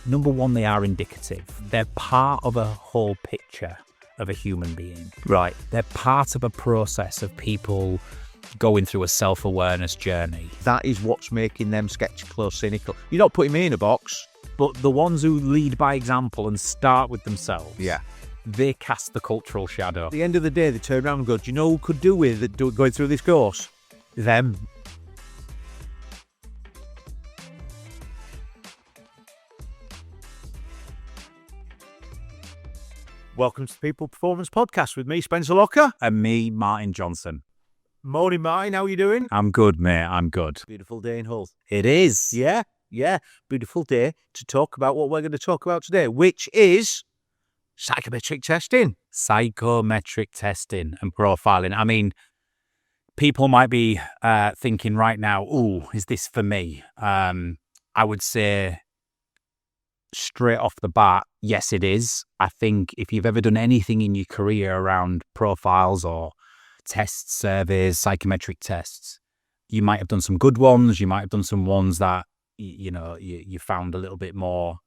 Number one, they are indicative. They're part of a whole picture of a human being. Right. They're part of a process of people going through a self-awareness journey. That is what's making them skeptical or cynical. You're not putting me in a box. But the ones who lead by example and start with themselves, they cast the cultural shadow. At the end of the day, they turn around and go, do you know who could do with it going through this course? Them. Welcome to the People Performance Podcast with me, Spencer Locker. And me, Martin Johnson. Morning, Martin. How are you doing? I'm good, mate. I'm good. Beautiful day in Hull. It is. Yeah. Beautiful day to talk about what we're going to talk about today, which is psychometric testing. Psychometric testing and profiling. I mean, people might be thinking right now, "Ooh, is this for me?" I would say straight off the bat, yes, it is. I think if you've ever done anything in your career around profiles or tests, surveys, psychometric tests, you might have done some good ones. You might have done some ones that you found a little bit more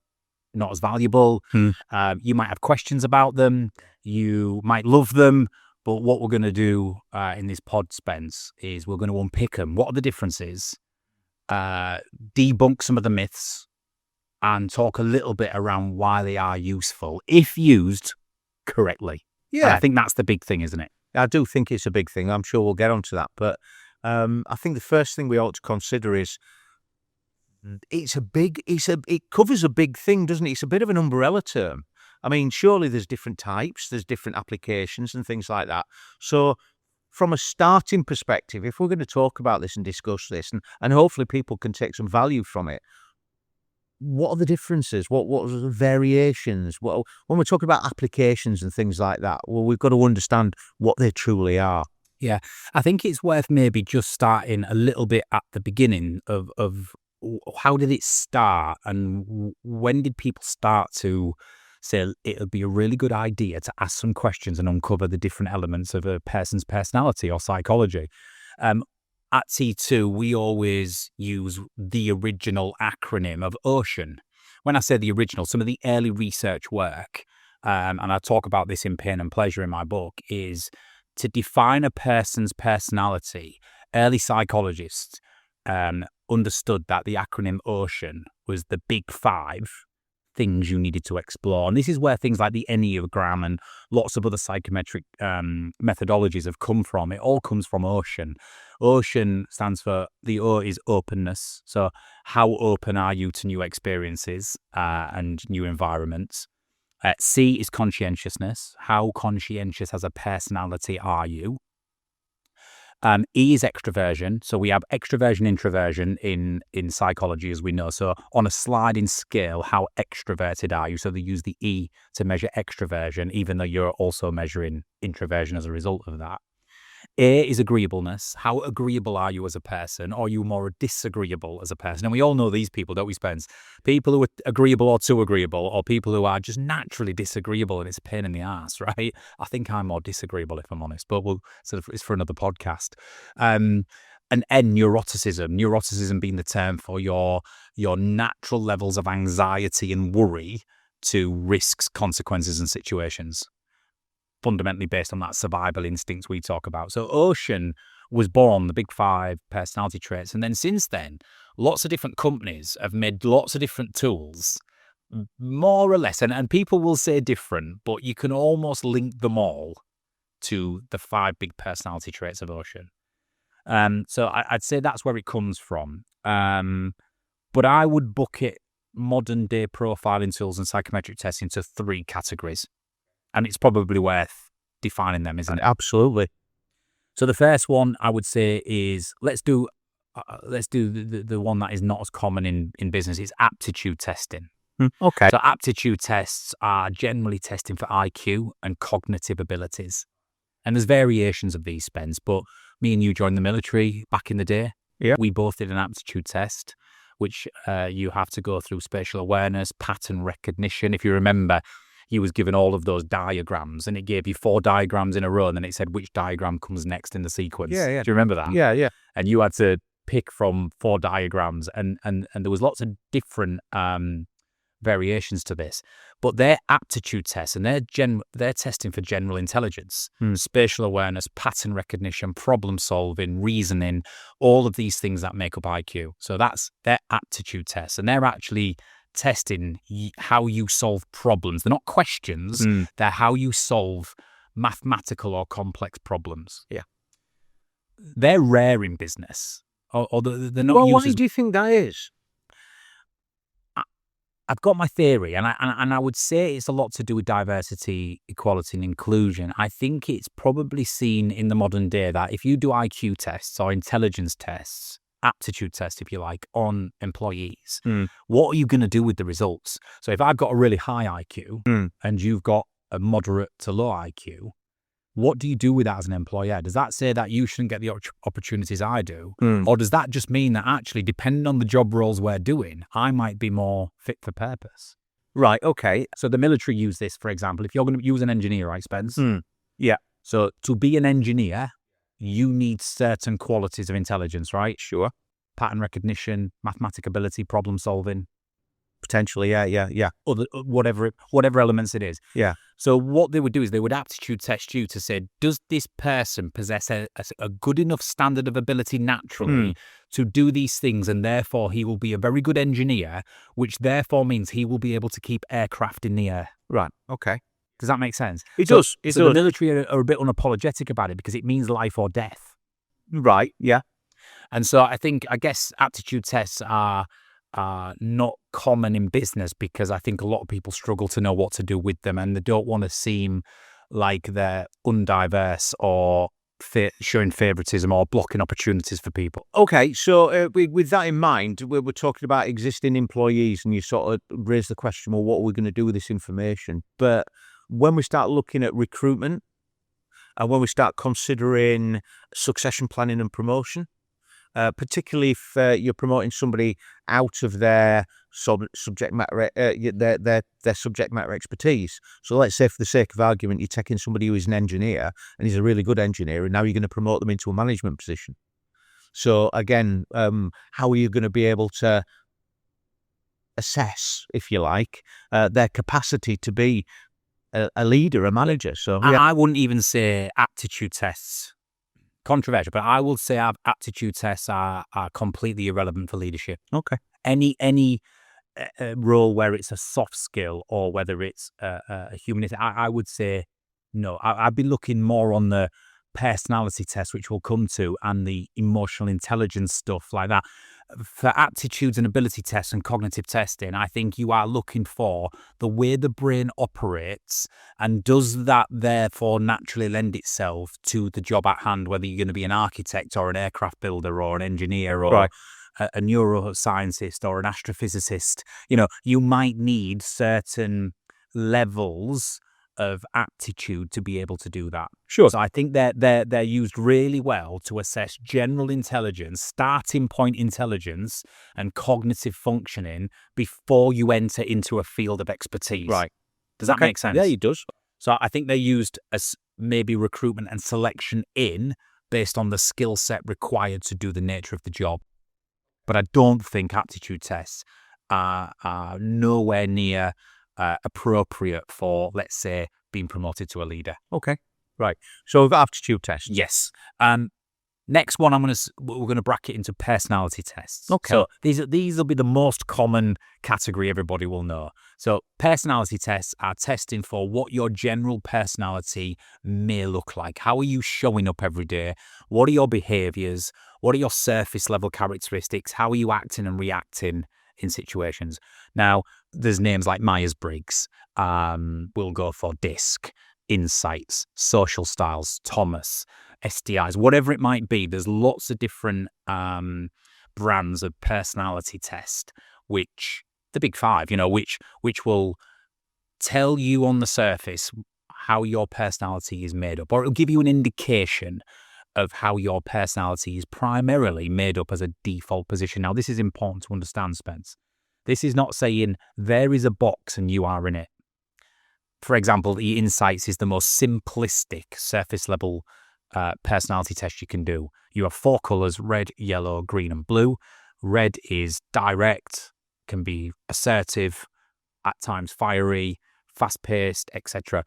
not as valuable. You might have questions about them. You might love them. But what we're going to do in this pod, Spence, is we're going to unpick them. What are the differences? Debunk some of the myths and talk a little bit around why they are useful if used correctly. Yeah. And I think that's the big thing, isn't it? I do think it's a big thing. I'm sure we'll get onto that. But I think the first thing we ought to consider is it covers a big thing, doesn't it? It's a bit of an umbrella term. I mean, surely there's different types, there's different applications and things like that. So from a starting perspective, if we're going to talk about this and discuss this, and hopefully people can take some value from it, what are the differences? What are the variations? When we're talking about applications and things like that, well, we've got to understand what they truly are. Yeah, I think it's worth maybe just starting a little bit at the beginning of how did it start and when did people start to say it would be a really good idea to ask some questions and uncover the different elements of a person's personality or psychology. At T2, we always use the original acronym of OCEAN. When I say the original, some of the early research work, and I talk about this in Pain and Pleasure in my book, is to define a person's personality. Early psychologists understood that the acronym OCEAN was the big 5 things you needed to explore. And this is where things like the Enneagram and lots of other psychometric methodologies have come from. It all comes from OCEAN. OCEAN stands for, the O is openness. So how open are you to new experiences and new environments? C is conscientiousness. How conscientious as a personality are you? E is extroversion. So we have extroversion, introversion in psychology, as we know. So on a sliding scale, how extroverted are you? So they use the E to measure extroversion, even though you're also measuring introversion as a result of that. A is agreeableness. How agreeable are you as a person? Or are you more disagreeable as a person? And we all know these people, don't we, Spence? People who are agreeable or too agreeable, or people who are just naturally disagreeable and it's a pain in the ass, right? I think I'm more disagreeable, if I'm honest, but it's for another podcast. And N, neuroticism. Neuroticism being the term for your natural levels of anxiety and worry to risks, consequences, and situations. Fundamentally based on that survival instinct we talk about. So OCEAN was born, the big 5 personality traits. And then since then, lots of different companies have made lots of different tools, more or less. And people will say different, but you can almost link them all to the 5 big personality traits of OCEAN. So I'd say that's where it comes from. But I would bucket modern day profiling tools and psychometric testing into 3 categories. And it's probably worth defining them, isn't it? Absolutely. So the first one I would say is let's do the one that is not as common in business. Is aptitude testing. Okay. So aptitude tests are generally testing for IQ and cognitive abilities. And there's variations of these, Spence, but me and you joined the military back in the day. Yeah. We both did an aptitude test, which you have to go through spatial awareness, pattern recognition. If you remember, he was given all of those diagrams and it gave you 4 diagrams in a row and then it said which diagram comes next in the sequence. Yeah. Do you remember that? Yeah. And you had to pick from 4 diagrams and there was lots of different variations to this, but they're aptitude tests, and they're testing for general intelligence, spatial awareness, pattern recognition, problem solving, reasoning, all of these things that make up IQ. So that's their aptitude tests, and they're actually testing how you solve problems. They're not questions; they're how you solve mathematical or complex problems. Yeah. They're rare in business, or they're not Well, used why as. do you think that is? I've got my theory, and I would say it's a lot to do with diversity, equality, and inclusion. I think it's probably seen in the modern day that if you do IQ tests or intelligence tests, aptitude tests, if you like, on employees, what are you going to do with the results? So if I've got a really high IQ and you've got a moderate to low IQ, what do you do with that as an employer? Does that say that you shouldn't get the opportunities I do? Or does that just mean that actually, depending on the job roles we're doing, I might be more fit for purpose? Right, okay. So the military use this, for example. If you're going to use an engineer, right, Spence? Yeah. So to be an engineer, you need certain qualities of intelligence, right? Sure. Pattern recognition, mathematic ability, problem solving. Potentially, yeah. Other whatever elements it is. Yeah. So what they would do is they would aptitude test you to say, does this person possess a good enough standard of ability naturally to do these things, and therefore he will be a very good engineer, which therefore means he will be able to keep aircraft in the air. Right, okay. Does that make sense? It does. So the military are a bit unapologetic about it because it means life or death. Right, yeah. And so I guess aptitude tests are not common in business because I think a lot of people struggle to know what to do with them, and they don't want to seem like they're undiverse or showing favoritism or blocking opportunities for people. Okay, so with that in mind, we're talking about existing employees, and you sort of raise the question, well, what are we going to do with this information? But when we start looking at recruitment, and when we start considering succession planning and promotion, particularly if you're promoting somebody out of their subject matter, their subject matter expertise. So let's say, for the sake of argument, you're taking somebody who is an engineer and he's a really good engineer, and now you're going to promote them into a management position. So again, how are you going to be able to assess, if you like, their capacity to be a leader, a manager? So I wouldn't even say aptitude tests. Controversial, but I will say our aptitude tests are completely irrelevant for leadership. Okay. Any role where it's a soft skill or whether it's a humanity, I would say no. I'd be looking more on the personality test, which we'll come to, and the emotional intelligence stuff like that. For aptitudes and ability tests and cognitive testing, I think you are looking for the way the brain operates, and does that therefore naturally lend itself to the job at hand, whether you're going to be an architect or an aircraft builder or an engineer or a neuroscientist or an astrophysicist. You might need certain levels of aptitude to be able to do that. Sure. So I think they're used really well to assess general intelligence, starting point intelligence, and cognitive functioning before you enter into a field of expertise. Right. Does that make sense? Yeah, it does. So I think they're used as maybe recruitment and selection based on the skill set required to do the nature of the job. But I don't think aptitude tests are nowhere near appropriate for, let's say, being promoted to a leader. Okay, right. So we've got aptitude tests. Yes. Next one, we're going to bracket into personality tests. Okay. So these will be the most common category everybody will know. So personality tests are testing for what your general personality may look like. How are you showing up every day? What are your behaviors? What are your surface level characteristics? How are you acting and reacting in situations? Now, there's names like Myers-Briggs. We'll go for DISC, Insights, Social Styles, Thomas, STIs, whatever it might be. There's lots of different brands of personality test, which the big five, which will tell you on the surface how your personality is made up, or it'll give you an indication of how your personality is primarily made up as a default position. Now, this is important to understand, Spence. This is not saying there is a box and you are in it. For example, the Insights is the most simplistic surface level personality test you can do. You have 4 colors: red, yellow, green, and blue. Red is direct, can be assertive, at times fiery, fast-paced, etc.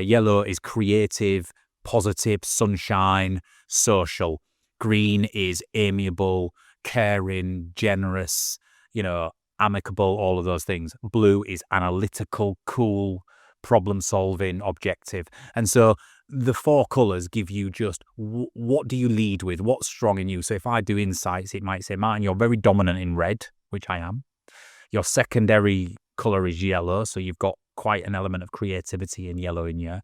Yellow is creative, positive, sunshine, social. Green is amiable, caring, generous, amicable, all of those things. Blue is analytical, cool, problem-solving, objective. And so the 4 colours give you just what do you lead with? What's strong in you? So if I do insights, it might say, Martin, you're very dominant in red, which I am. Your secondary colour is yellow, so you've got quite an element of creativity in yellow in you.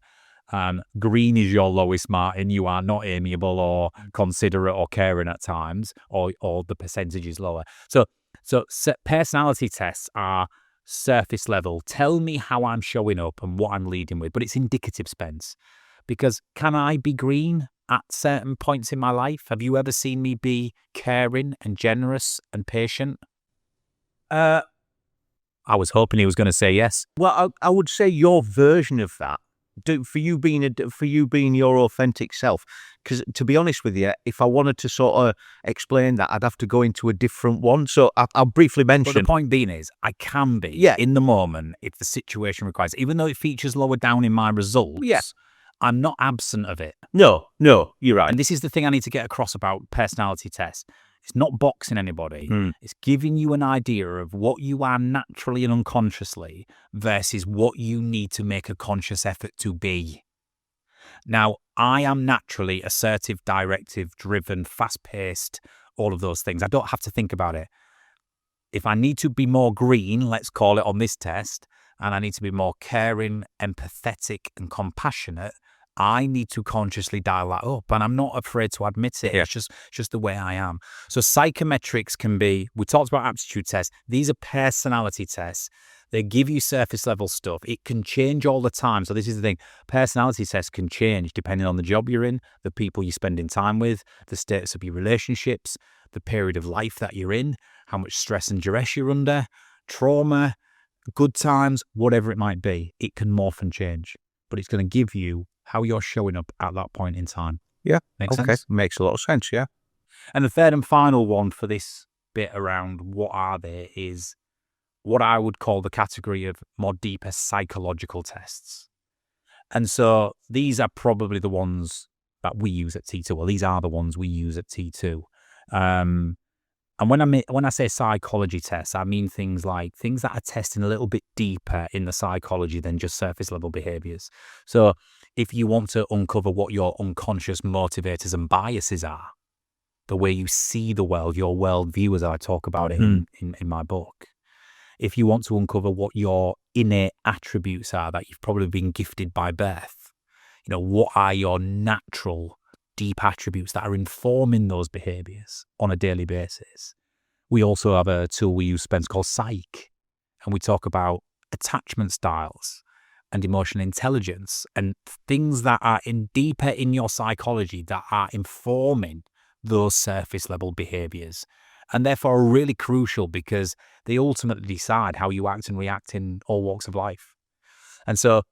Green is your lowest, Martin. You are not amiable or considerate or caring at times, or the percentage is lower. So personality tests are surface level. Tell me how I'm showing up and what I'm leading with, but it's indicative, Spence. Because can I be green at certain points in my life? Have you ever seen me be caring and generous and patient? I was hoping he was going to say yes. Well, I would say your version of that, for you being your authentic self. Because to be honest with you, if I wanted to sort of explain that, I'd have to go into a different one. So I'll briefly mention. But the point being is, I can be in the moment if the situation requires it. Even though it features lower down in my results, I'm not absent of it. No, you're right. And this is the thing I need to get across about personality tests. It's not boxing anybody. It's giving you an idea of what you are naturally and unconsciously versus what you need to make a conscious effort to be. Now, I am naturally assertive, directive, driven, fast-paced, all of those things. I don't have to think about it. If I need to be more green, let's call it on this test, and I need to be more caring, empathetic, and compassionate, I need to consciously dial that up, and I'm not afraid to admit it. It's just the way I am. So psychometrics can be, we talked about aptitude tests. These are personality tests. They give you surface level stuff. It can change all the time. So this is the thing. Personality tests can change depending on the job you're in, the people you're spending time with, the status of your relationships, the period of life that you're in, how much stress and duress you're under, trauma, good times, whatever it might be. It can morph and change, but it's going to give you how you're showing up at that point in time. Yeah. Makes sense? Makes a lot of sense, yeah. And the third and final one for this bit around what are they is what I would call the category of more deeper psychological tests. And so these are probably the ones that we use at T2. Well, these are the ones we use at T2. And when I say psychology tests, I mean things that are testing a little bit deeper in the psychology than just surface level behaviors. So if you want to uncover what your unconscious motivators and biases are, the way you see the world, your worldview, as I talk about it in my book. If you want to uncover what your innate attributes are that you've probably been gifted by birth, what are your natural deep attributes that are informing those behaviors on a daily basis. We also have a tool we use, Spence, called Psych, and we talk about attachment styles and emotional intelligence and things that are deeper in your psychology that are informing those surface level behaviors, and therefore are really crucial because they ultimately decide how you act and react in all walks of life. And so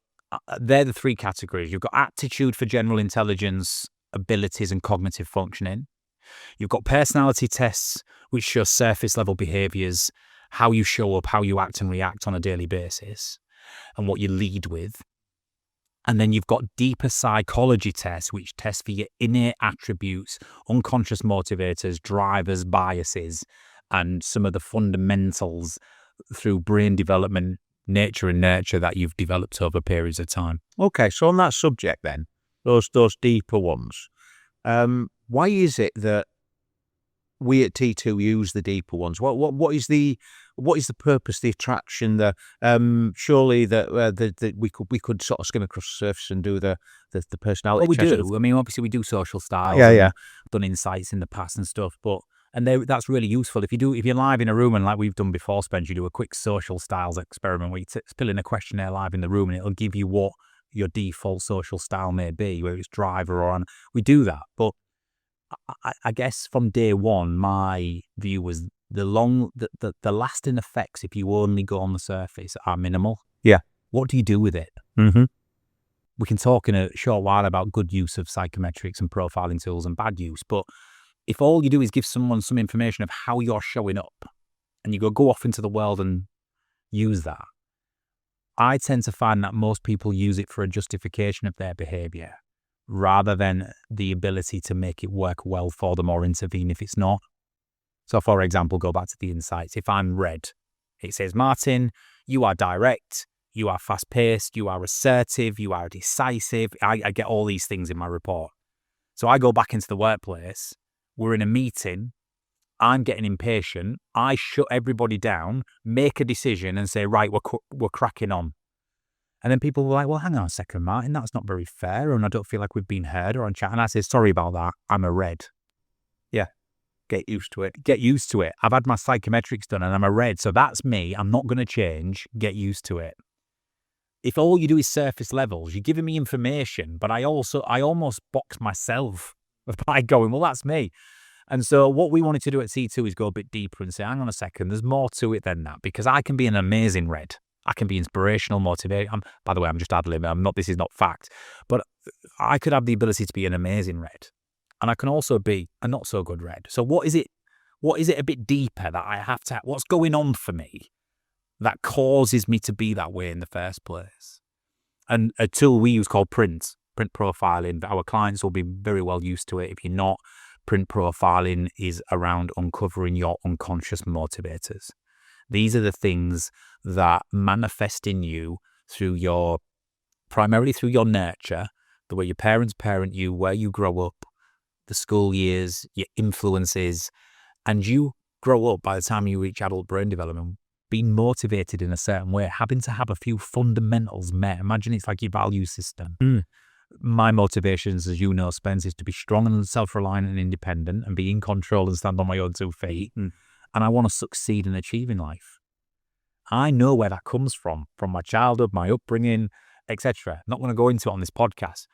they're the 3 categories. You've got aptitude for general intelligence, abilities and cognitive functioning. You've got personality tests, which show surface level behaviors, how you show up, how you act and react on a daily basis, and what you lead with. And then you've got deeper psychology tests, which test for your innate attributes, unconscious motivators, drivers, biases, and some of the fundamentals through brain development, nature and nurture that you've developed over periods of time. Okay, so on that subject then, those deeper ones, why is it that we at T2 use the deeper ones? What is the purpose, the attraction? Surely that we could sort of skim across the surface and do the personality. Well, we do. I mean, obviously we do social styles. Yeah. Done insights in the past and stuff, that's really useful. If you're live in a room and like we've done before, Spence, you do a quick social styles experiment where you fill in a questionnaire live in the room and it'll give you what your default social style may be, whether it's driver or on. We do that, but I guess from day one, my view was the lasting effects, if you only go on the surface, are minimal. Yeah. What do you do with it? Mm-hmm. We can talk in a short while about good use of psychometrics and profiling tools and bad use, but if all you do is give someone some information of how you're showing up and you go off into the world and use that. I tend to find that most people use it for a justification of their behavior rather than the ability to make it work well for them or intervene if it's not. So, for example, go back to the insights. If I'm red, it says, Martin, you are direct, you are fast-paced, you are assertive, you are decisive. I get all these things in my report. So I go back into the workplace, we're in a meeting, I'm getting impatient, I shut everybody down, make a decision and say, right, we're cracking on. And then people were like, well, hang on a second, Martin, that's not very fair, and I don't feel like we've been heard or on chat. And I say, sorry about that, I'm a red. Yeah, get used to it. Get used to it. I've had my psychometrics done and I'm a red, so that's me. I'm not going to change. Get used to it. If all you do is surface levels, you're giving me information, but I almost box myself by going, well, that's me. And so what we wanted to do at C2 is go a bit deeper and say, hang on a second, there's more to it than that, because I can be an amazing red. I can be inspirational, motivating. By the way, I'm just ad-libbing. This is not fact, but I could have the ability to be an amazing red. And I can also be a not so good red. So what is it a bit deeper that I have to, what's going on for me that causes me to be that way in the first place? And a tool we use called print profiling, our clients will be very well used to it. If you're not, print profiling is around uncovering your unconscious motivators. These are the things that manifest in you primarily through your nurture, the way your parents parent you, where you grow up, the school years, your influences, and you grow up by the time you reach adult brain development, being motivated in a certain way, having to have a few fundamentals met. Imagine it's like your value system. My motivations, as you know, Spence, is to be strong and self-reliant and independent and be in control and stand on my own 2 feet. And I want to succeed and achieve in life. I know where that comes from my childhood, my upbringing, etc. Not going to go into it on this podcast.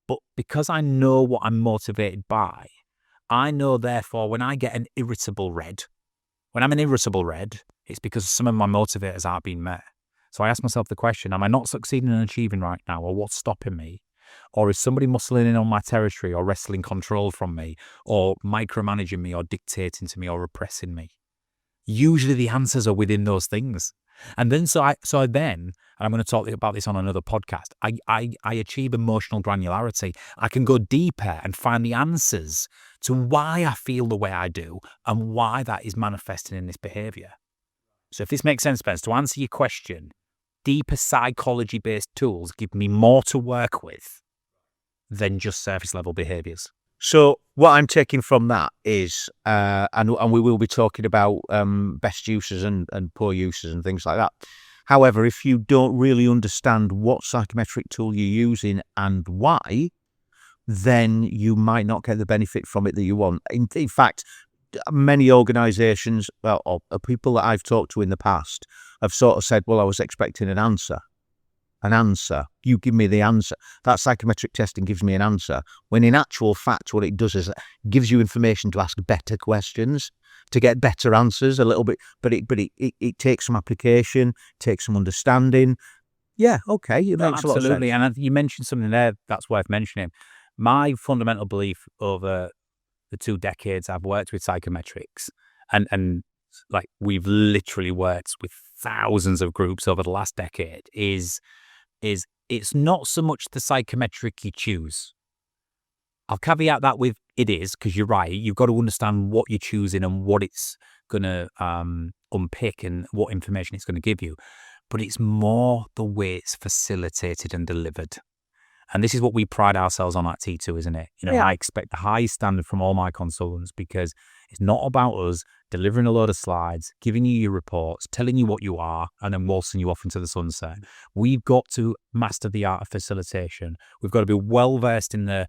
But because I know what I'm motivated by, I know, therefore, when I get an irritable red, when I'm an irritable red, it's because some of my motivators aren't being met. So I ask myself the question, am I not succeeding and achieving right now, or what's stopping me? Or is somebody muscling in on my territory or wresting control from me or micromanaging me or dictating to me or oppressing me? Usually the answers are within those things. And then, so then, and I'm going to talk about this on another podcast, I achieve emotional granularity. I can go deeper and find the answers to why I feel the way I do and why that is manifesting in this behavior. So if this makes sense, Spence, to answer your question, deeper psychology-based tools give me more to work with than just surface-level behaviors. So what I'm taking from that is, and we will be talking about best uses and poor uses and things like that. However, if you don't really understand what psychometric tool you're using and why, then you might not get the benefit from it that you want. In fact, many organisations, or people that I've talked to in the past, have sort of said, well, I was expecting an answer. You give me the answer. That psychometric testing gives me an answer. When in actual fact, what it does is it gives you information to ask better questions, to get better answers a little bit. But it takes some application, takes some understanding. Yeah, okay, it makes a lot of sense. Absolutely, and you mentioned something there that's worth mentioning. My fundamental belief over the 2 decades I've worked with psychometrics, and like we've literally worked with thousands of groups over the last decade, is it's not so much the psychometric you choose. I'll caveat that with it is, because you're right, you've got to understand what you're choosing and what it's going to unpick and what information it's going to give you. But it's more the way it's facilitated and delivered. And this is what we pride ourselves on at T2, isn't it? You know, I expect the highest standard from all my consultants, because it's not about us delivering a load of slides, giving you your reports, telling you what you are, and then waltzing you off into the sunset. We've got to master the art of facilitation. We've got to be well-versed in the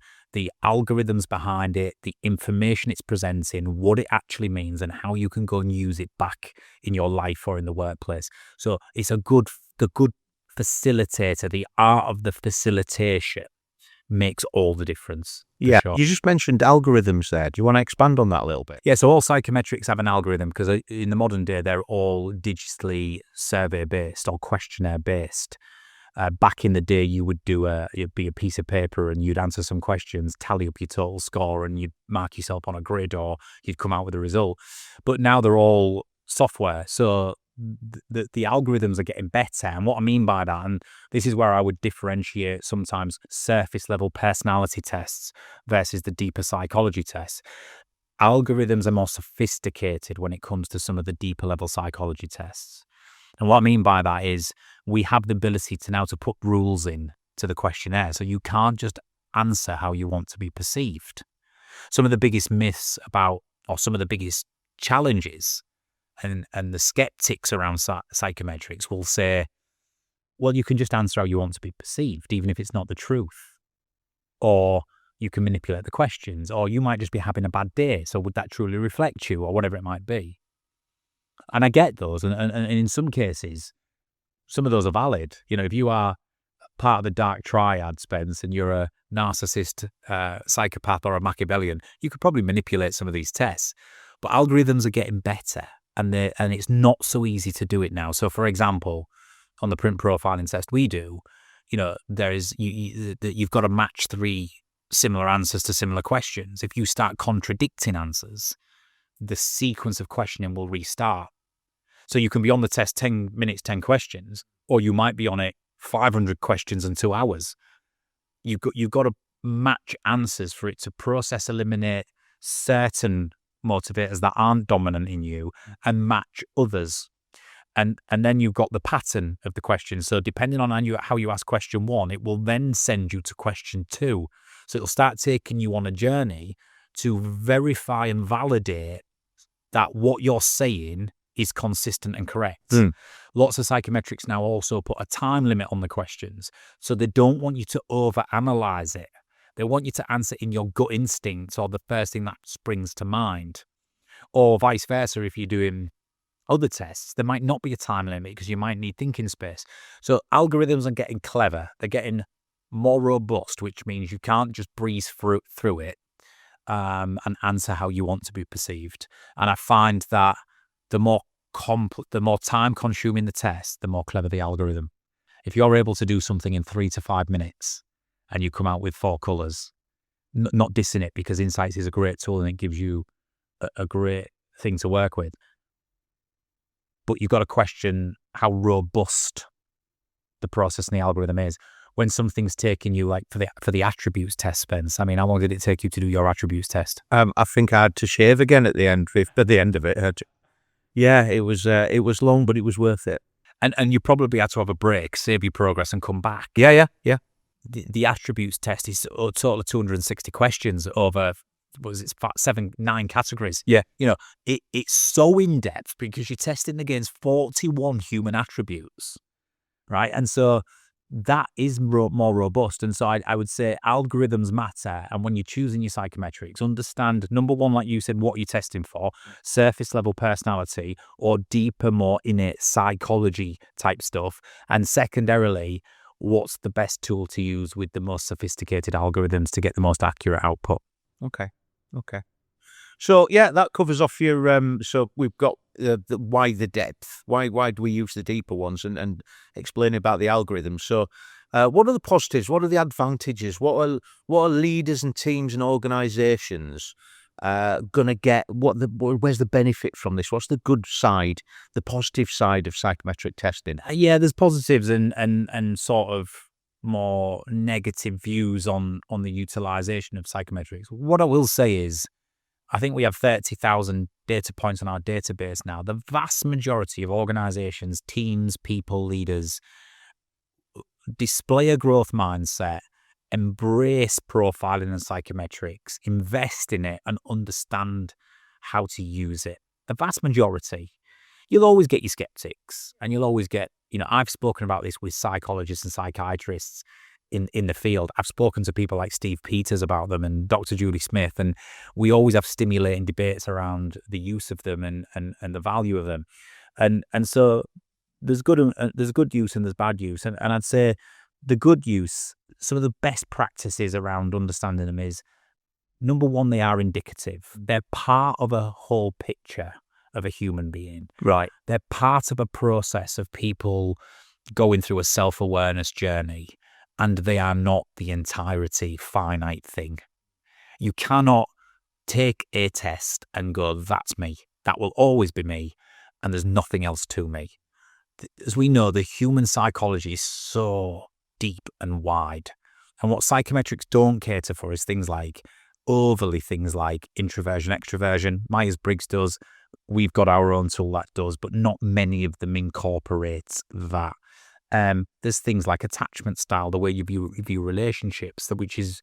algorithms behind it, the information it's presenting, what it actually means, and how you can go and use it back in your life or in the workplace. So it's the good facilitator, the art of the facilitation makes all the difference. Yeah, sure. You just mentioned algorithms there. Do you want to expand on that a little bit? Yeah, so all psychometrics have an algorithm, because in the modern day, they're all digitally survey-based or questionnaire-based. Back in the day, it'd be a piece of paper and you'd answer some questions, tally up your total score, and you'd mark yourself on a grid, or you'd come out with a result. But now they're all software. So the algorithms are getting better. And what I mean by that, and this is where I would differentiate sometimes surface level personality tests versus the deeper psychology tests. Algorithms are more sophisticated when it comes to some of the deeper level psychology tests. And what I mean by that is we have the ability to now to put rules in to the questionnaire. So you can't just answer how you want to be perceived. Some of the biggest myths about, or some of the biggest challenges and the skeptics around psychometrics will say, well, you can just answer how you want to be perceived, even if it's not the truth. Or you can manipulate the questions, or you might just be having a bad day. So would that truly reflect you, or whatever it might be? And I get those. And in some cases, some of those are valid. You know, if you are part of the dark triad, Spence, and you're a narcissist, psychopath, or a Machiavellian, you could probably manipulate some of these tests. But algorithms are getting better, and it's not so easy to do it now. So, for example, on the print profiling test we do, you know, you've got to match 3 similar answers to similar questions. If you start contradicting answers, the sequence of questioning will restart. So you can be on the test 10 minutes, 10 questions, or you might be on it 500 questions and 2 hours. You've got to match answers for it to process, eliminate certain motivators that aren't dominant in you and match others. And then you've got the pattern of the question. So depending on how you ask question 1, it will then send you to question 2. So it'll start taking you on a journey to verify and validate that what you're saying is consistent and correct. Lots of psychometrics now also put a time limit on the questions. So they don't want you to overanalyze it. They want you to answer in your gut instincts or the first thing that springs to mind. Or vice versa, if you're doing other tests, there might not be a time limit because you might need thinking space. So algorithms are getting clever. They're getting more robust, which means you can't just breeze through it and answer how you want to be perceived. And I find that the more time-consuming the test, the more clever the algorithm. If you're able to do something in 3 to 5 minutes and you come out with 4 colours, not dissing it, because Insights is a great tool and it gives you a great thing to work with. But you've got to question how robust the process and the algorithm is. When something's taking you, like for the attributes test, Spence, I mean, how long did it take you to do your attributes test? I think I had to shave again at the end of it. Yeah, it was long, but it was worth it. And you probably had to have a break, save your progress, and come back. Yeah. The attributes test is a total of 260 questions over, 9 categories. Yeah. You know, it's so in-depth because you're testing against 41 human attributes, right? And so that is more robust. And so I would say algorithms matter. And when you're choosing your psychometrics, understand, number one, like you said, what you're testing for, surface level personality or deeper, more innate psychology type stuff. And secondarily, what's the best tool to use with the most sophisticated algorithms to get the most accurate output. Okay. So yeah, that covers off your. So we've got why the depth. Why do we use the deeper ones, and explain about the algorithms. So, what are the positives? What are the advantages? What are leaders and teams and organisations gonna get? Where's the benefit from this? What's the good side, the positive side of psychometric testing? Yeah, there's positives and sort of more negative views on the utilization of psychometrics. What I will say is, I think we have 30,000 data points on our database now. The vast majority of organizations, teams, people, leaders display a growth mindset, embrace profiling and psychometrics, invest in it, and understand how to use it. The vast majority. You'll always get your skeptics, and you'll always get, I've spoken about this with psychologists and psychiatrists in the field. I've spoken to people like Steve Peters about them and Dr. Julie Smith, and we always have stimulating debates around the use of them and the value of them. And so there's good use and there's bad use. And I'd say the good use, some of the best practices around understanding them is, number one, they are indicative. They're part of a whole picture of a human being. Right. They're part of a process of people going through a self-awareness journey, and they are not the entirety finite thing. You cannot take a test and go, that's me. That will always be me. and there's nothing else to me. As we know, the human psychology is so deep and wide. And what psychometrics don't cater for is things like introversion, extroversion. Myers-Briggs does. We've got our own tool that does, but not many of them incorporate that. There's things like attachment style, the way you view relationships, which is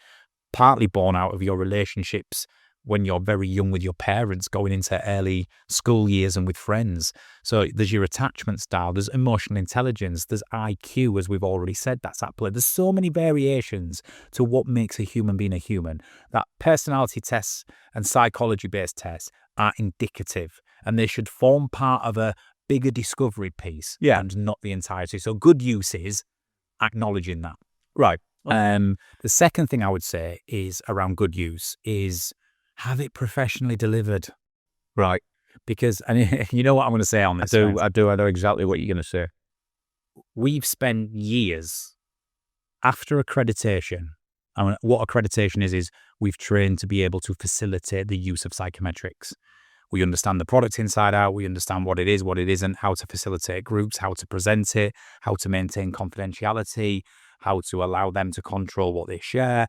partly born out of your relationships when you're very young with your parents, going into early school years and with friends. So there's your attachment style, there's emotional intelligence, there's IQ, as we've already said, that's at play. There's so many variations to what makes a human being a human that personality tests and psychology-based tests are indicative, and they should form part of a bigger discovery piece and not the entirety. So good use is acknowledging that. Right. The second thing I would say is around good use is have it professionally delivered. Right. Because, and you know what I'm going to say on this? I do. I know exactly what you're going to say. We've spent years after accreditation. And what accreditation is we've trained to be able to facilitate the use of psychometrics. We understand the product inside out. We understand what it is, what it isn't, how to facilitate groups, how to present it, how to maintain confidentiality, how to allow them to control what they share.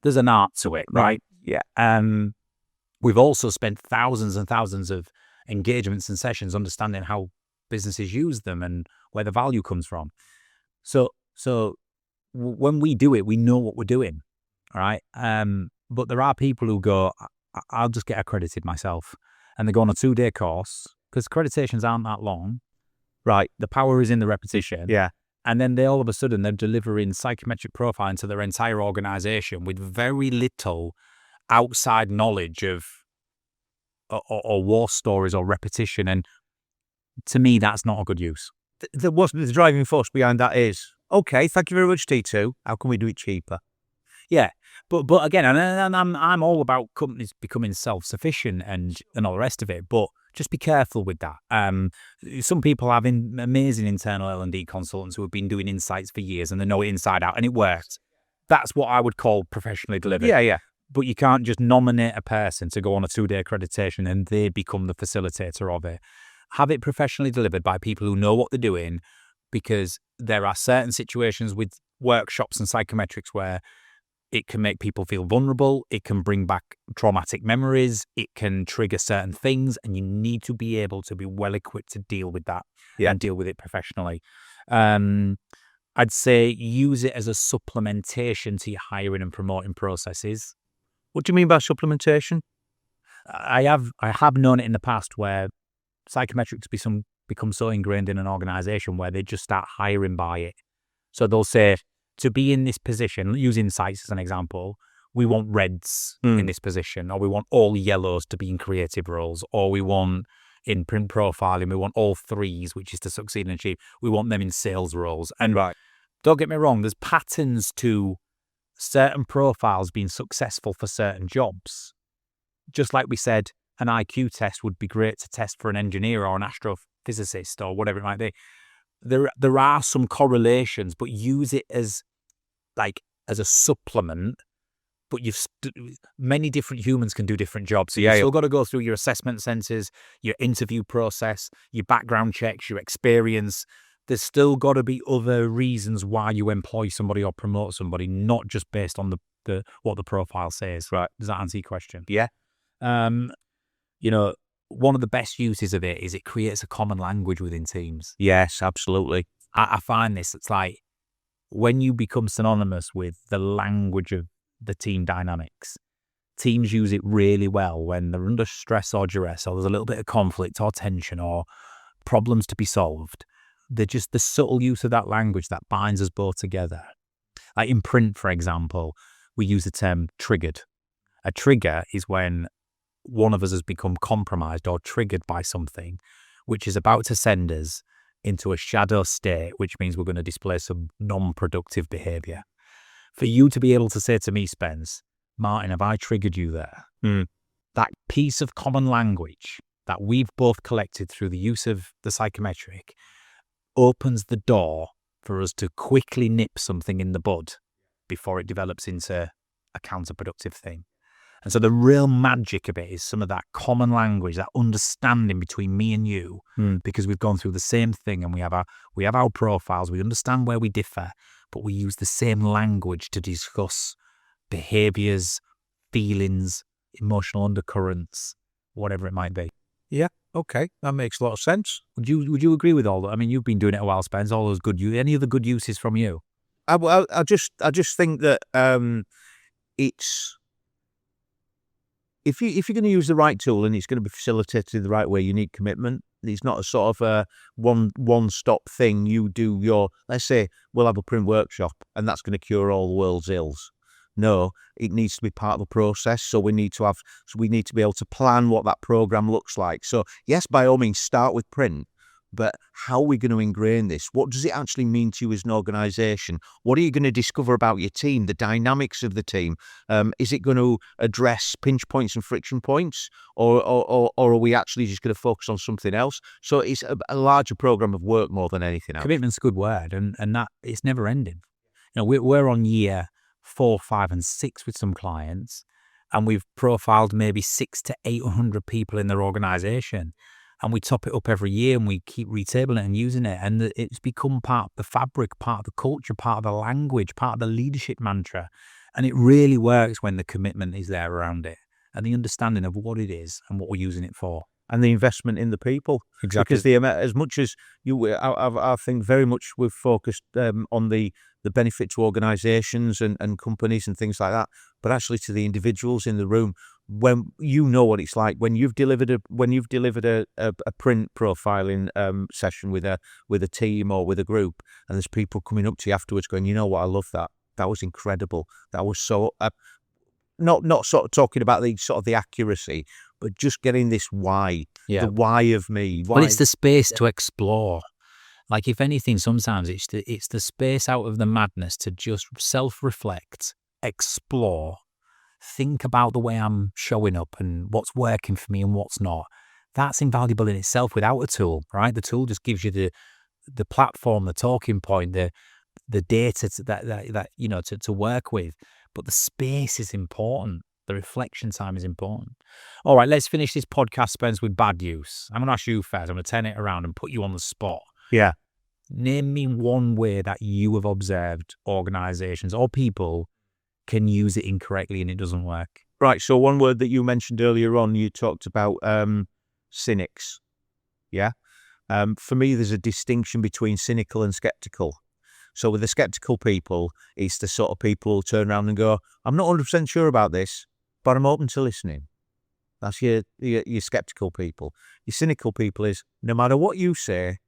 There's an art to it, right? Yeah. We've also spent thousands and thousands of engagements and sessions understanding how businesses use them and where the value comes from. So when we do it, we know what we're doing, all right? But there are people who go, I'll just get accredited myself. And they go on a 2-day course because accreditations aren't that long. Right. The power is in the repetition. Yeah. And then all of a sudden they're delivering psychometric profiling to their entire organization with very little outside knowledge of or war stories or repetition. And to me, that's not a good use. The driving force behind that is, okay, thank you very much, T2. How can we do it cheaper? Yeah. But again, and I'm all about companies becoming self-sufficient and all the rest of it, but just be careful with that. Some people have amazing internal L&D consultants who have been doing insights for years and they know it inside out and it works. That's what I would call professionally delivered. Yeah. But you can't just nominate a person to go on a 2-day accreditation and they become the facilitator of it. Have it professionally delivered by people who know what they're doing, because there are certain situations with workshops and psychometrics where it can make people feel vulnerable. It can bring back traumatic memories. It can trigger certain things, and you need to be able to be well equipped to deal with that and deal with it professionally. I'd say use it as a supplementation to your hiring and promoting processes. What do you mean by supplementation? I have known it in the past where psychometrics become so ingrained in an organization where they just start hiring by it. So they'll say, to be in this position, use insights as an example, we want reds in this position, or we want all yellows to be in creative roles, or we want in print profiling, we want all 3s, which is to succeed and achieve. We want them in sales roles. And don't get me wrong, there's patterns to certain profiles being successful for certain jobs. Just like we said, an IQ test would be great to test for an engineer or an astrophysicist or whatever it might be. There are some correlations, but use it as a supplement. But many different humans can do different jobs. So you've still got to go through your assessment centers, your interview process, your background checks, your experience. There's still got to be other reasons why you employ somebody or promote somebody, not just based on the what the profile says. Right? Does that answer your question? Yeah. One of the best uses of it is it creates a common language within teams. Yes, absolutely. I find this, it's like when you become synonymous with the language of the team dynamics, teams use it really well when they're under stress or duress, or there's a little bit of conflict or tension or problems to be solved. They're just the subtle use of that language that binds us both together. Like in print, for example, we use the term triggered. A trigger is when one of us has become compromised or triggered by something which is about to send us into a shadow state, which means we're going to display some non-productive behavior. For you to be able to say to me, Spence, Martin, have I triggered you there? That piece of common language that we've both collected through the use of the psychometric opens the door for us to quickly nip something in the bud before it develops into a counterproductive thing. And so the real magic of it is some of that common language, that understanding between me and you, because we've gone through the same thing and we have our profiles, we understand where we differ, but we use the same language to discuss behaviors, feelings, emotional undercurrents, whatever it might be. Yeah, okay, that makes a lot of sense. Would you agree with all that? I mean, you've been doing it a while, Spence. All those any other good uses from you? I just think that it's if you're going to use the right tool and it's going to be facilitated the right way, you need commitment. It's not a sort of a one-stop thing. You do let's say we'll have a print workshop and that's going to cure all the world's ills. No, it needs to be part of the process. So we need to be able to plan what that program looks like. So yes, by all means, start with print. But how are we going to ingrain this? What does it actually mean to you as an organisation? What are you going to discover about your team, the dynamics of the team? Is it going to address pinch points and friction points? Or are we actually just going to focus on something else? So it's a larger programme of work more than anything else. Commitment's a good word, and that it's never ending. We're on year 4, 5, and 6 with some clients, and we've profiled maybe 600 to 800 people in their organisation. And we top it up every year and we keep retabling it and using it. And it's become part of the fabric, part of the culture, part of the language, part of the leadership mantra. And it really works when the commitment is there around it and the understanding of what it is and what we're using it for. And the investment in the people. Exactly. Because as much as I think very much we've focused on the benefit to organisations and companies and things like that, but actually to the individuals in the room. When you know what it's like when you've delivered a print profiling session with a team or with a group, and there's people coming up to you afterwards going, you know what, I love that. That was incredible. That was so not sort of talking about the accuracy, but just getting this why, the why of me. Why. Well, it's the space to explore. Like, if anything, sometimes it's the space out of the madness to just self-reflect, explore, think about the way I'm showing up and what's working for me and what's not. That's invaluable in itself without a tool, right? The tool just gives you the platform, the talking point, the data to work with. But the space is important. The reflection time is important. All right, let's finish this podcast, Spence, with bad use. I'm going to ask you first. I'm going to turn it around and put you on the spot. Yeah. Name me one way that you have observed organizations or people can use it incorrectly and it doesn't work. Right. So one word that you mentioned earlier on, you talked about cynics. Yeah. For me, there's a distinction between cynical and skeptical. So with the skeptical people, it's the sort of people who turn around and go, I'm not 100% sure about this, but I'm open to listening. That's your skeptical people. Your cynical people is, no matter what you say,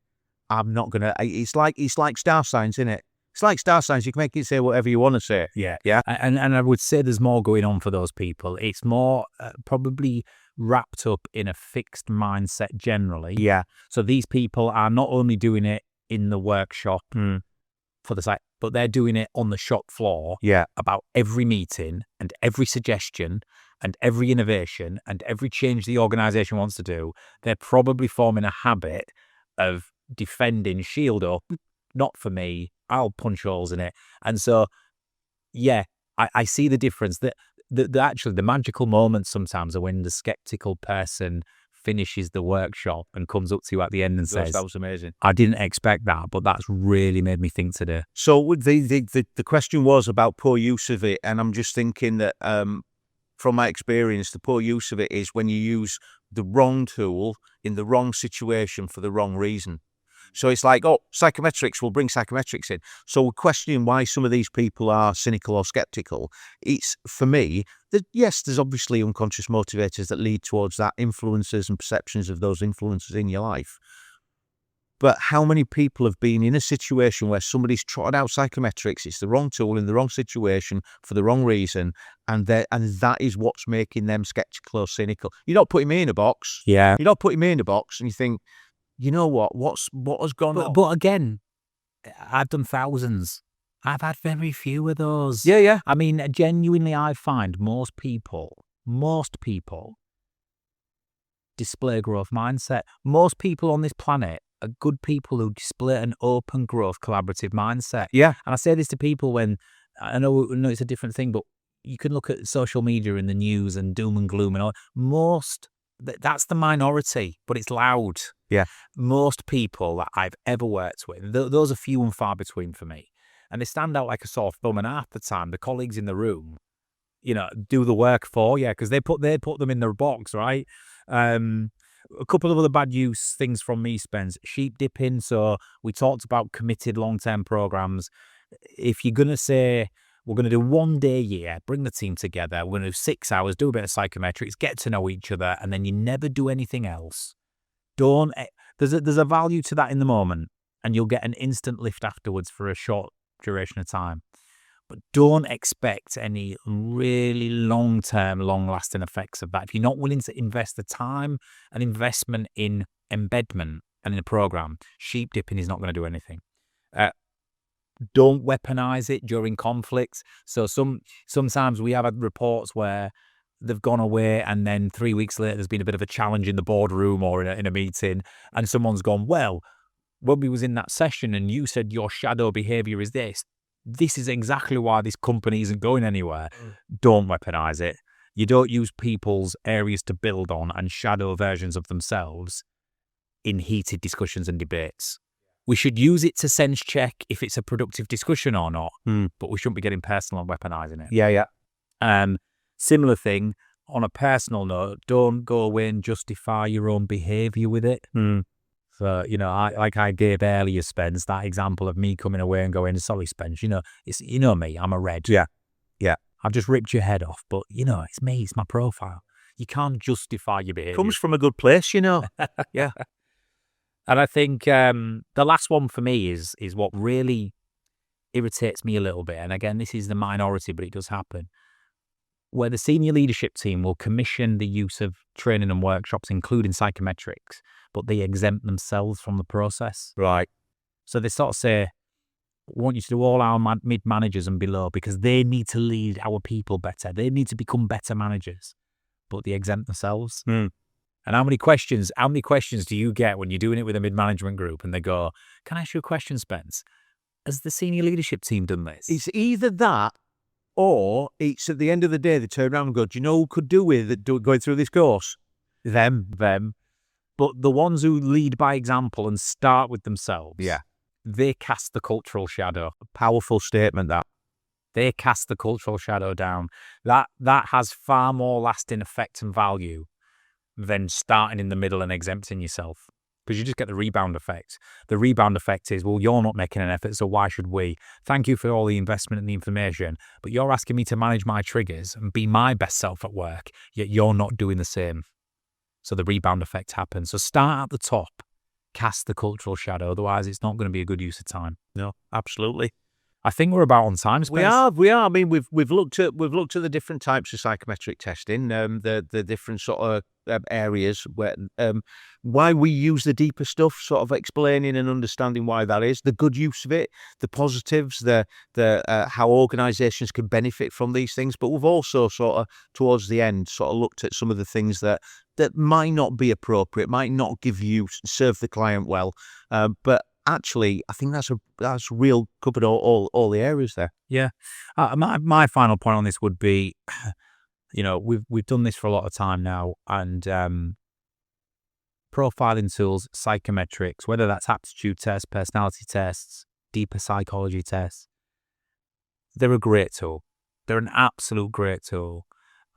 I'm not going to, it's like star signs, isn't it? It's like star signs. You can make it say whatever you want to say. Yeah. And I would say there's more going on for those people. It's more probably wrapped up in a fixed mindset generally. Yeah. So these people are not only doing it in the workshop for the site, but they're doing it on the shop floor. Yeah. About every meeting and every suggestion and every innovation and every change the organization wants to do. They're probably forming a habit of defending, shield up, not for me, I'll punch holes in it. And so, yeah, I see the difference. Actually, the magical moments sometimes are when the skeptical person finishes the workshop and comes up to you at the end and says, that was amazing. I didn't expect that, but that's really made me think today. So the question was about poor use of it. And I'm just thinking that from my experience, the poor use of it is when you use the wrong tool in the wrong situation for the wrong reason. So it's like, psychometrics, will bring psychometrics in. So we're questioning why some of these people are cynical or skeptical. It's, for me, yes, there's obviously unconscious motivators that lead towards that, influences and perceptions of those influences in your life. But how many people have been in a situation where somebody's trotted out psychometrics, it's the wrong tool in the wrong situation for the wrong reason, and that is what's making them skeptical or cynical. You're not putting me in a box. Yeah. You're not putting me in a box and you think, you know what has gone on? But again, I've done thousands. I've had very few of those. Yeah. I mean, genuinely, I find most people display a growth mindset. Most people on this planet are good people who display an open growth, collaborative mindset. Yeah. And I say this to people when, I know it's a different thing, but you can look at social media and the news and doom and gloom and all. That's the minority, but it's loud. Yeah. Most people that I've ever worked with, those are few and far between for me. And they stand out like a sore thumb. And half the time, the colleagues in the room, do the work for you because they put them in their box, right? A couple of other bad use things from me, Spence. Sheep dipping. So we talked about committed long-term programs. If you're going to say, we're going to do 1 day a year, bring the team together, we're going to do 6 hours, do a bit of psychometrics, get to know each other, and then you never do anything else. There's a value to that in the moment, and you'll get an instant lift afterwards for a short duration of time. But don't expect any really long-term, long-lasting effects of that. If you're not willing to invest the time and investment in embedment and in a program, sheep dipping is not going to do anything. Don't weaponize it during conflicts. So sometimes we have had reports where they've gone away and then 3 weeks later there's been a bit of a challenge in the boardroom or in a meeting, and someone's gone, well, when we was in that session and you said your shadow behavior is this is exactly why this company isn't going anywhere. Don't weaponize it. You don't use people's areas to build on and shadow versions of themselves in heated discussions and debates. We should use it to sense check if it's a productive discussion or not, but we shouldn't be getting personal and weaponizing it. Yeah. Similar thing, on a personal note, don't go away and justify your own behavior with it. So, I gave earlier, Spence, that example of me coming away and going, sorry, Spence, it's me, I'm a red. Yeah. I've just ripped your head off, but, it's me, it's my profile. You can't justify your behavior. Comes from a good place, Yeah. And I think the last one for me is what really irritates me a little bit. And again, this is the minority, but it does happen. Where the senior leadership team will commission the use of training and workshops, including psychometrics, but they exempt themselves from the process. Right. So they sort of say, we want you to do all our mid-managers and below because they need to lead our people better. They need to become better managers, but they exempt themselves. And how many questions do you get when you're doing it with a mid-management group and they go, can I ask you a question, Spence? Has the senior leadership team done this? It's either that or it's at the end of the day, they turn around and go, do you know who could do with going through this course? Them. But the ones who lead by example and start with themselves, they cast the cultural shadow. Powerful statement, that. They cast the cultural shadow down. That has far more lasting effect and value than starting in the middle and exempting yourself, because you just get the rebound effect. The rebound effect is, well, you're not making an effort, so why should we? Thank you for all the investment and the information, but you're asking me to manage my triggers and be my best self at work, yet you're not doing the same. So the rebound effect happens. So start at the top, cast the cultural shadow, otherwise it's not going to be a good use of time. No, absolutely. I think we're about on time, Spence. We are. I mean, we've looked at the different types of psychometric testing, the different sort of areas where why we use the deeper stuff, sort of explaining and understanding why that is, the good use of it, the positives, the how organisations can benefit from these things. But we've also sort of towards the end sort of looked at some of the things that might not be appropriate, might not serve the client well, but actually, I think that's real covered all the areas there. Yeah. My final point on this would be, we've done this for a lot of time now, and profiling tools, psychometrics, whether that's aptitude tests, personality tests, deeper psychology tests, they're a great tool. They're an absolute great tool,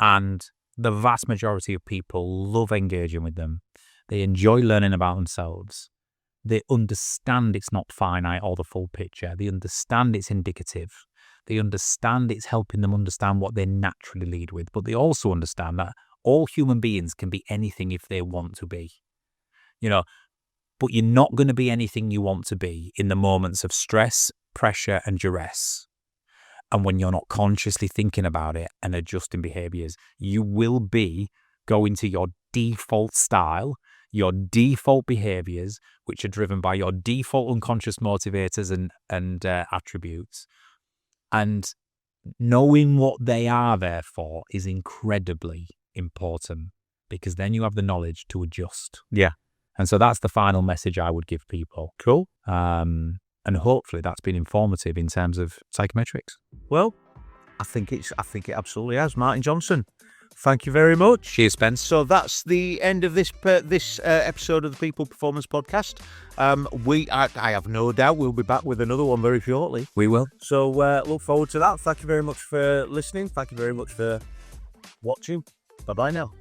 and the vast majority of people love engaging with them. They enjoy learning about themselves. They understand it's not finite or the full picture. They understand it's indicative. They understand it's helping them understand what they naturally lead with. But they also understand that all human beings can be anything if they want to be. But you're not going to be anything you want to be in the moments of stress, pressure, and duress. And when you're not consciously thinking about it and adjusting behaviors, you will be going to your default style, your default behaviors, which are driven by your default unconscious motivators and attributes. And knowing what they are there for is incredibly important, because then you have the knowledge to adjust. Yeah. And so that's the final message I would give people. Cool. And hopefully that's been informative in terms of psychometrics. Well, I think it absolutely has. Martin Johnson, thank you very much. Cheers, Spence. So that's the end of this episode of the People Performance Podcast. I have no doubt we'll be back with another one very shortly. We will. So look forward to that. Thank you very much for listening. Thank you very much for watching. Bye-bye now.